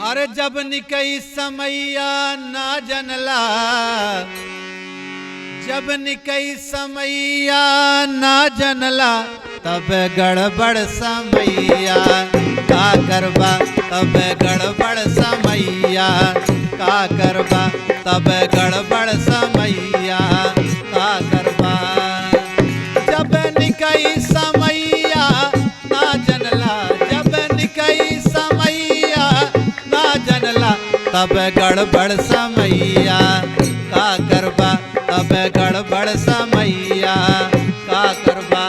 अरे जब निकई समैया ना जनला, जब निकई समैया ना जनला, तब गड़बड़ समैया का करबा, तब गड़बड़ समैया का करबा, तब गड़बड़ समैया का करबा। जब निकई समैया ना जनला, जब निकई समैया ना जनला, तब गड़बड़ समैया का करबा, तब गड़बड़ समैया का करबा।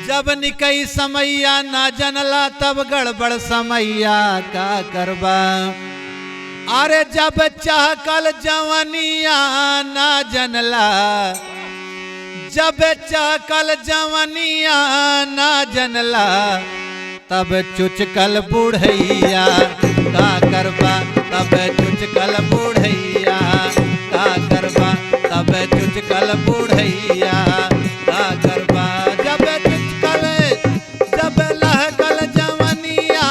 जब निकई समैया ना जनला, तब गड़बड़ समैया का करबा। अरे जब चहकल जवनिया ना जनला, जब चहकल जवनिया ना जनला, तब चुचकल बुढ़ैया का करबा, तब चुचकल बुढ़ैया का करबा, तब चुचकल बुढ़ैया का करबा। जब चुचकल, जब लहकल जवनिया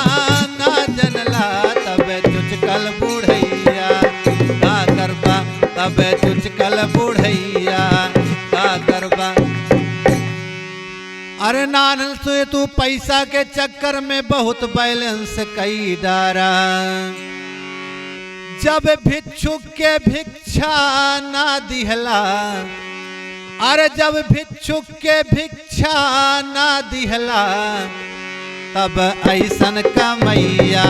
ना जनला, तब चुचकल बुढ़ैया का करबा, तब चुचकल बुढ़ैया का करबा। अरे नानल से तू पैसा के चक्कर में बहुत बैलेंस कई डारा। जब भिक्षुक के भिक्षा ना दिहला, अरे जब भिक्षुक के भिक्षा ना दिहला, तब ऐसन कमैया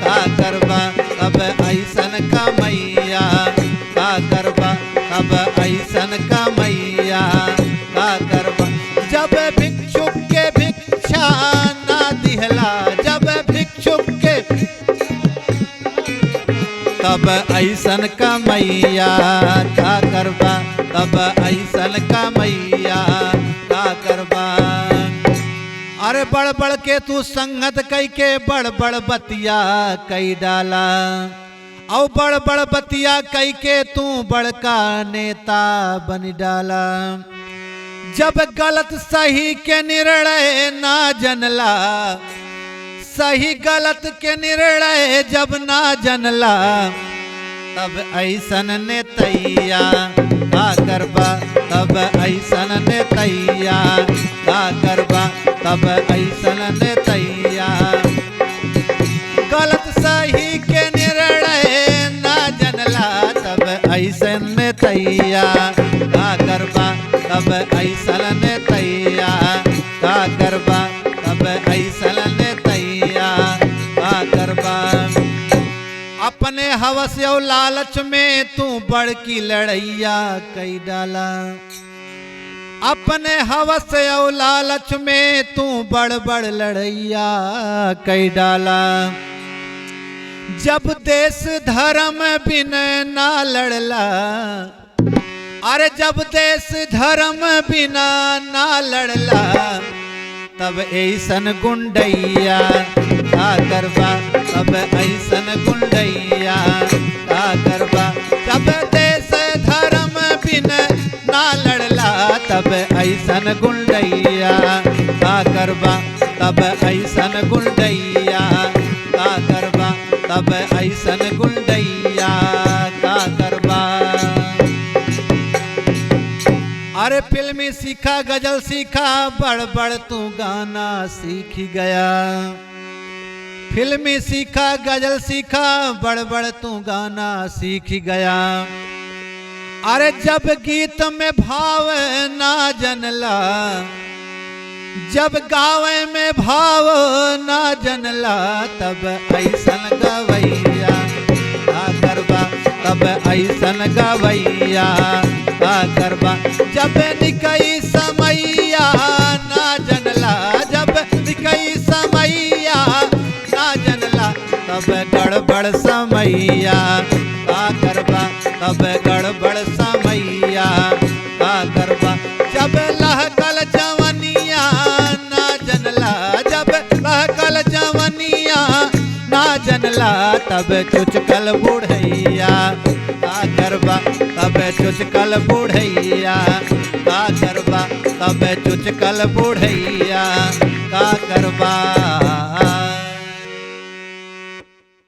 का करबा, तब ऐसन कमैया का करबा, तब ऐसन कमैया का करबा। जब भिक्षुक के भिक्षा ना दिहला, जब भिक्षुक के, तब ऐसन कमैया का करबा, तब ऐसन कमैया का करबा। अरे बड़ बड़ के तू संगत कई के बड़ बड़ बतिया कई डाला, और बड़ बड़ बतिया कई के तू बड़का नेता बन डाला। जब गलत सही के निर्णय ना जनला, सही गलत के निर्णय जब ना जनला, तब ऐसन नेतैया का करबा, तब ऐसन नेतैया का करबा, तब ऐसन नेतैया। गलत सही के निर्णय ना जनला, तब ऐसन नेतैया का करबा, तब ऐसन नेतैया का करबा, तब ऐसन नेतैया का करबा। अपने हवस और लालच में तू बड़की लड़ैया कई डाला, अपने हवस और लालच में तू बड़ बड़ लड़ैया कई डाला। जब देश धर्म बिन ना लड़ला, अरे जब देश धर्म बिना ना लड़ला, तब ऐसन गुंडैया का करबा, तब ऐसन गुंडैया का करबा। जब देश धर्म बिन ना लड़ला, तब ऐसन गुंडैया का करबा, तब ऐसन गुंडैया का करबा, तब ऐसन गुंडैया का करबा। अरे फिल्मी सीखा गजल सीखा, बड़ बड़ तू गाना सीख गया। फिल्मी सीखा गजल सीखा, बड़ बड़ तू गाना सीख गया। अरे जब गीत में भाव ना जनला, जब गावे में भाव ना जनला, तब ऐसन गवैया का करबा, तब ऐसन गवैया का करबा। जब निकई समैया ना जनला, जब निकई समैया ना जनला, तब गड़बड़ समैया का करबा, तब गड़बड़ समैया का करबा। जब लहकल जवनिया ना जनला, जब लहकल जवनिया ना जनला, तब चुचकल बुढ़ैया का करबा, तब चुचकल बुढ़ैया का करबा, तब चुचकल बुढ़ैया का करबा।